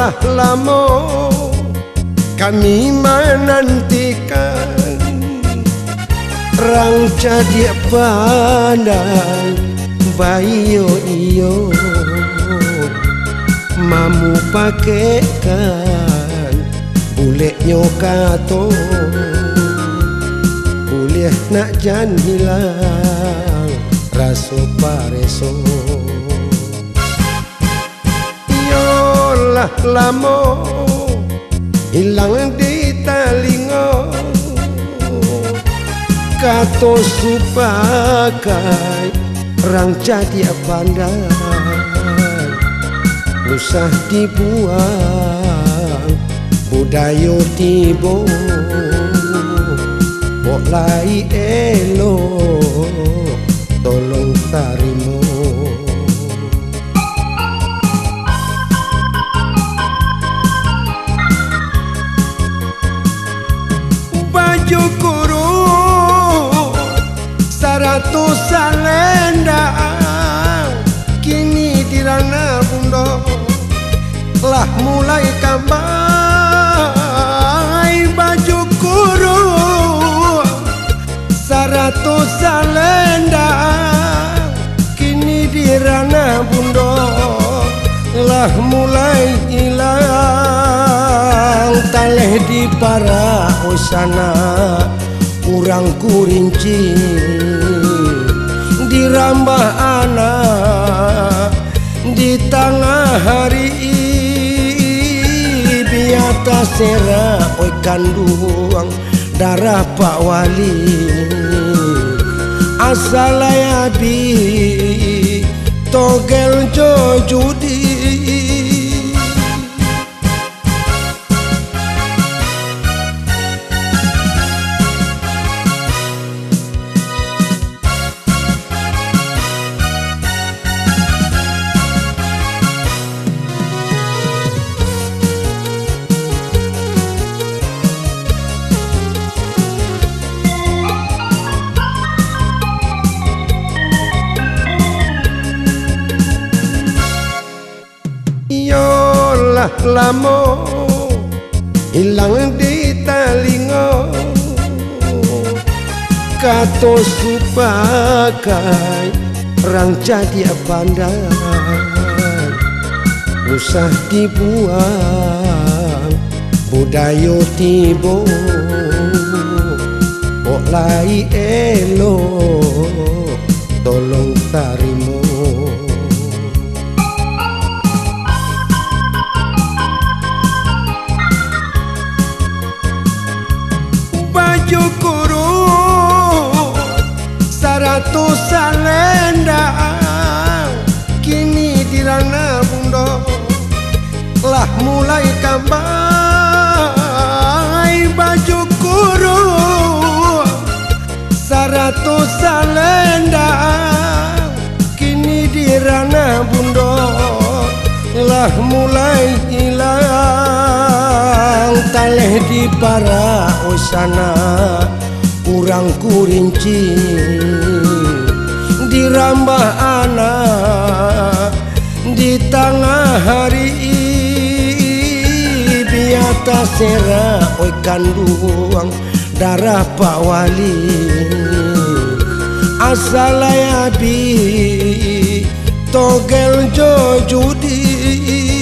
Yolah lama kami menantikan rang jadi pandang bayo iyo mamu pakaikan boleh nyokato boleh nak jan hilang raso pareso yolah lamo hilang di talingo kato supakai rang jadi pandai usah dibuang budayo tibo bolai elo tolong tarimo baju kurung 100 selendang kini dirana bundo lah mulai kambai baju kurung 100 selendang kini dirana bundo lah mulai hilang taleh di para usana urang kurinci dirambah anak di tengah hari biata sera oi kandung darah Pak Wali asalayabi togel jo judi yolah lamo hilang di talingo kato supakai rang jadi pandai usah dibuang budayo tibo bolai elo tolong tarimo baju kurung 100 selendang kini dirana bundo lah mulai kambai baju kurung 100 selendang kini dirana bundo lah mulai hilang taleh di para usana urang kurinci dirambah anak di tengah hari biata sera oi kandung darah Pak Wali asalayabi togel jo judi